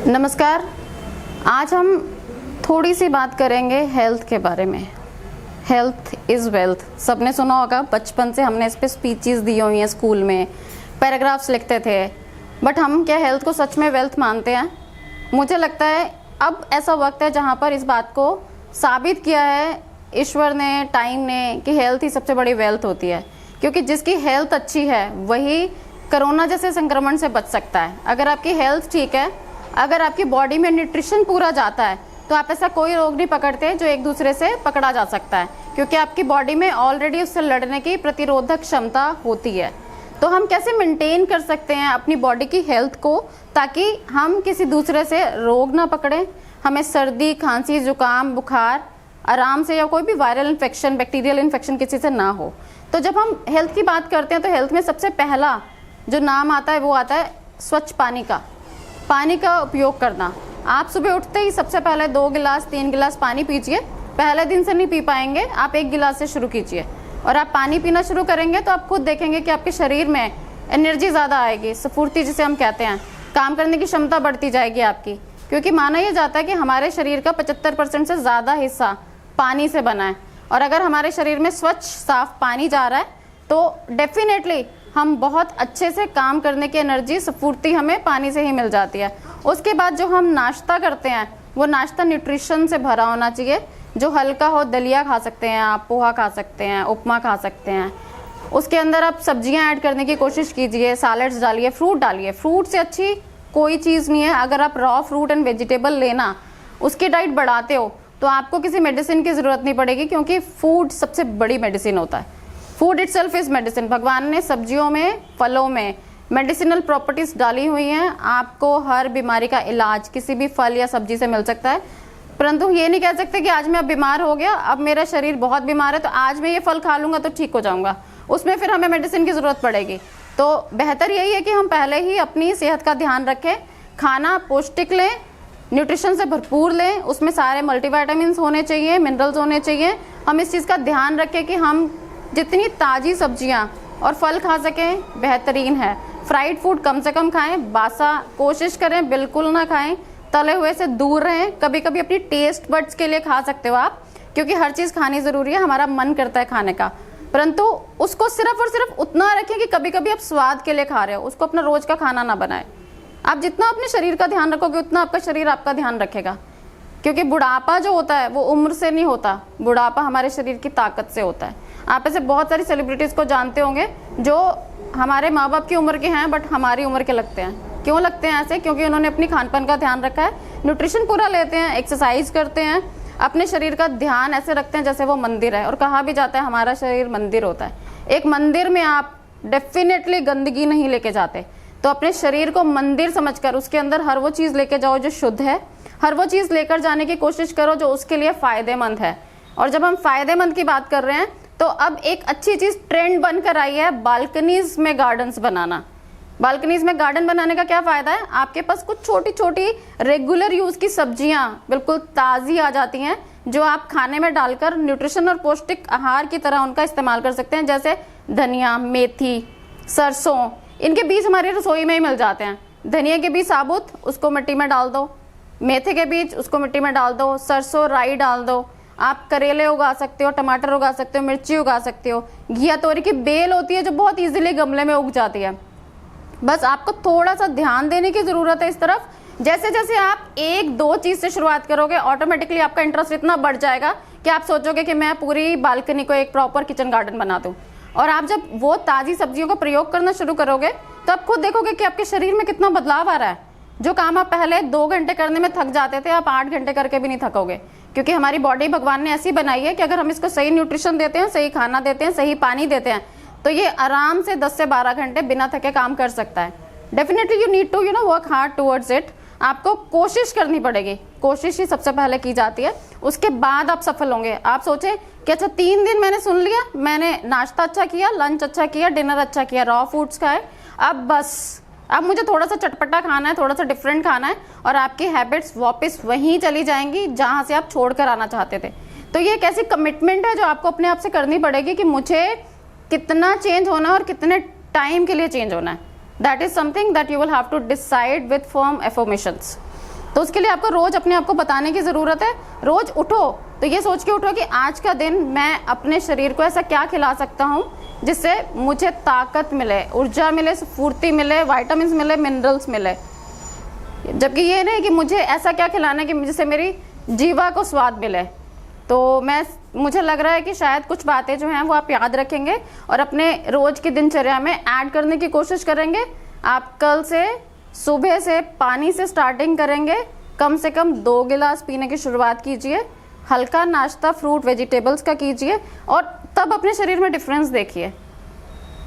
नमस्कार। आज हम थोड़ी सी बात करेंगे हेल्थ के बारे में। हेल्थ इज़ वेल्थ, सबने सुना होगा, बचपन से हमने इस पे स्पीचेस दी हुई हैं, स्कूल में पैराग्राफ्स लिखते थे। बट हम क्या हेल्थ को सच में वेल्थ मानते हैं? मुझे लगता है अब ऐसा वक्त है जहाँ पर इस बात को साबित किया है ईश्वर ने, टाइम ने, कि हेल्थ ही सबसे बड़ी वेल्थ होती है। क्योंकि जिसकी हेल्थ अच्छी है वही कोरोना जैसे संक्रमण से बच सकता है। अगर आपकी हेल्थ ठीक है, अगर आपकी बॉडी में न्यूट्रिशन पूरा जाता है, तो आप ऐसा कोई रोग नहीं पकड़ते जो एक दूसरे से पकड़ा जा सकता है, क्योंकि आपकी बॉडी में ऑलरेडी उससे लड़ने की प्रतिरोधक क्षमता होती है। तो हम कैसे मेंटेन कर सकते हैं अपनी बॉडी की हेल्थ को, ताकि हम किसी दूसरे से रोग ना पकड़ें, हमें सर्दी, खांसी, जुकाम, बुखार आराम से, या कोई भी वायरल इन्फेक्शन, बैक्टीरियल इन्फेक्शन किसी से ना हो। तो जब हम हेल्थ की बात करते हैं तो हेल्थ में सबसे पहला जो नाम आता है वो आता है स्वच्छ पानी का। पानी का उपयोग करना। आप सुबह उठते ही सबसे पहले 2 गिलास 3 गिलास पानी पीजिए। पहले दिन से नहीं पी पाएंगे, आप 1 गिलास से शुरू कीजिए और आप पानी पीना शुरू करेंगे तो आप खुद देखेंगे कि आपके शरीर में एनर्जी ज़्यादा आएगी, स्फूर्ति जिसे हम कहते हैं, काम करने की क्षमता बढ़ती जाएगी आपकी। क्योंकि माना यह जाता है कि हमारे शरीर का 75% से ज़्यादा हिस्सा पानी से बना है, और अगर हमारे शरीर में स्वच्छ साफ पानी जा रहा है तो डेफिनेटली हम बहुत अच्छे से काम करने की एनर्जी, स्फूर्ति हमें पानी से ही मिल जाती है। उसके बाद जो हम नाश्ता करते हैं वो नाश्ता न्यूट्रिशन से भरा होना चाहिए, जो हल्का हो। दलिया खा सकते हैं आप, पोहा खा सकते हैं, उपमा खा सकते हैं। उसके अंदर आप सब्जियां ऐड करने की कोशिश कीजिए, सैलड्स डालिए, फ्रूट डालिए। फ्रूट से अच्छी कोई चीज़ नहीं है। अगर आप रॉ फ्रूट एंड वेजिटेबल लेना, उसकी डाइट बढ़ाते हो, तो आपको किसी मेडिसिन की ज़रूरत नहीं पड़ेगी, क्योंकि फूड सबसे बड़ी मेडिसिन होता है। Food itself is medicine. भगवान ने सब्जियों में, फलों में मेडिसिनल प्रॉपर्टीज डाली हुई हैं। आपको हर बीमारी का इलाज किसी भी फल या सब्जी से मिल सकता है। परंतु ये नहीं कह सकते कि आज मैं अब बीमार हो गया, अब मेरा शरीर बहुत बीमार है तो आज मैं ये फल खा लूंगा तो ठीक हो जाऊंगा। उसमें फिर हमें मेडिसिन की ज़रूरत पड़ेगी। तो बेहतर यही है कि हम पहले ही अपनी सेहत का ध्यान रखें। खाना पौष्टिक लें, न्यूट्रिशन से भरपूर लें, उसमें सारे मल्टीविटामिन्स होने चाहिए, मिनरल्स होने चाहिए। हम इस चीज़ का ध्यान रखें कि हम जितनी ताज़ी सब्जियां और फल खा सकें बेहतरीन है। फ्राइड फूड कम से कम खाएं, बासा कोशिश करें बिल्कुल ना खाएं, तले हुए से दूर रहें। कभी कभी अपनी टेस्ट बड्स के लिए खा सकते हो आप, क्योंकि हर चीज़ खानी ज़रूरी है, हमारा मन करता है खाने का, परंतु उसको सिर्फ और सिर्फ उतना रखें कि कभी कभी आप स्वाद के लिए खा रहे हो, उसको अपना रोज का खाना ना बनाए। आप जितना अपने शरीर का ध्यान रखोगे उतना आपका शरीर आपका ध्यान रखेगा। क्योंकि बुढ़ापा जो होता है वो उम्र से नहीं होता, बुढ़ापा हमारे शरीर की ताकत से होता है। आप ऐसे बहुत सारी सेलिब्रिटीज़ को जानते होंगे जो हमारे माँ बाप की उम्र के हैं बट हमारी उम्र के लगते हैं। क्यों लगते हैं ऐसे? क्योंकि उन्होंने अपनी खान पान का ध्यान रखा है, न्यूट्रिशन पूरा लेते हैं, एक्सरसाइज करते हैं, अपने शरीर का ध्यान ऐसे रखते हैं जैसे वो मंदिर है। और कहा भी जाता है हमारा शरीर मंदिर होता है। एक मंदिर में आप डेफिनेटली गंदगी नहीं लेके जाते, तो अपने शरीर को मंदिर समझकर उसके अंदर हर वो चीज़ लेके जाओ जो शुद्ध है, हर वो चीज़ लेकर जाने की कोशिश करो जो उसके लिए फ़ायदेमंद है। और जब हम फ़ायदेमंद की बात कर रहे हैं तो अब एक अच्छी चीज़ ट्रेंड बनकर आई है, बालकनीज में गार्डन्स बनाना। बालकनीज में गार्डन बनाने का क्या फ़ायदा है? आपके पास कुछ छोटी छोटी रेगुलर यूज़ की सब्जियां बिल्कुल ताज़ी आ जाती हैं, जो आप खाने में डालकर न्यूट्रिशन और पौष्टिक आहार की तरह उनका इस्तेमाल कर सकते हैं। जैसे धनिया, मेथी, सरसों, इनके बीज हमारी रसोई में ही मिल जाते हैं। धनिया के बीज साबुत, उसको मिट्टी में डाल दो। मेथी के बीज, उसको मिट्टी में डाल दो। सरसों, राई डाल दो। आप करेले उगा सकते हो, टमाटर उगा सकते हो, मिर्ची उगा सकते हो। घिया तोरी की बेल होती है जो बहुत इजीली गमले में उग जाती है। बस आपको थोड़ा सा ध्यान देने की ज़रूरत है इस तरफ। जैसे जैसे आप 1-2 चीज़ से शुरुआत करोगे, ऑटोमेटिकली आपका इंटरेस्ट इतना बढ़ जाएगा कि आप सोचोगे कि मैं पूरी बालकनी को एक प्रॉपर किचन गार्डन बना दूँ। और आप जब वो ताज़ी सब्जियों का प्रयोग करना शुरू करोगे तो आप खुद देखोगे कि आपके शरीर में कितना बदलाव आ रहा है। जो काम आप पहले 2 घंटे करने में थक जाते थे, आप 8 घंटे करके भी नहीं थकोगे। क्योंकि हमारी बॉडी भगवान ने ऐसी बनाई है कि अगर हम इसको सही न्यूट्रिशन देते हैं, सही खाना देते हैं, सही पानी देते हैं, तो ये आराम से 10 से 12 घंटे बिना थके काम कर सकता है। Definitely you need to work hard towards it. आपको कोशिश करनी पड़ेगी, कोशिश ही सबसे पहले की जाती है, उसके बाद आप सफल होंगे। आप सोचें कि अच्छा 3 दिन मैंने सुन लिया, मैंने नाश्ता अच्छा किया, लंच अच्छा किया, डिनर अच्छा किया, रॉ फूड्स खाए, अब मुझे थोड़ा सा चटपटा खाना है, थोड़ा सा डिफरेंट खाना है, और आपकी हैबिट्स वापस वहीं चली जाएंगी जहां से आप छोड़कर आना चाहते थे। तो ये एक ऐसी कमिटमेंट है जो आपको अपने आप से करनी पड़ेगी कि मुझे कितना चेंज होना है और कितने टाइम के लिए चेंज होना है। That is something that you will have to decide with firm affirmations. तो उसके लिए आपको रोज अपने आप को बताने की ज़रूरत है। रोज उठो तो ये सोच के उठो कि आज का दिन मैं अपने शरीर को ऐसा क्या खिला सकता हूँ जिससे मुझे ताकत मिले, ऊर्जा मिले, स्फूर्ति मिले, विटामिन्स मिले, मिनरल्स मिले। जबकि ये नहीं कि मुझे ऐसा क्या खिलाना है कि जिससे मेरी जीवा को स्वाद मिले। तो मुझे लग रहा है कि शायद कुछ बातें जो हैं वो आप याद रखेंगे और अपने रोज की दिनचर्या में ऐड करने की कोशिश करेंगे। आप कल से सुबह से पानी से स्टार्टिंग करेंगे, कम से कम 2 गिलास पीने की शुरुआत कीजिए। हल्का नाश्ता फ्रूट वेजिटेबल्स का कीजिए और तब अपने शरीर में डिफरेंस देखिए।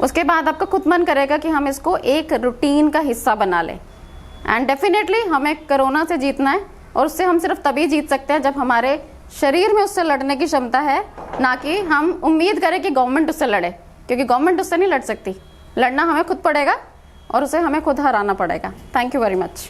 उसके बाद आपका खुद मन करेगा कि हम इसको एक रूटीन का हिस्सा बना लें। एंड डेफिनेटली हमें कोरोना से जीतना है और उससे हम सिर्फ तभी जीत सकते हैं जब हमारे शरीर में उससे लड़ने की क्षमता है, ना कि हम उम्मीद करें कि गवर्नमेंट उससे लड़े, क्योंकि गवर्नमेंट उससे नहीं लड़ सकती। लड़ना हमें खुद पड़ेगा और उसे हमें खुद हराना पड़ेगा। Thank you very much.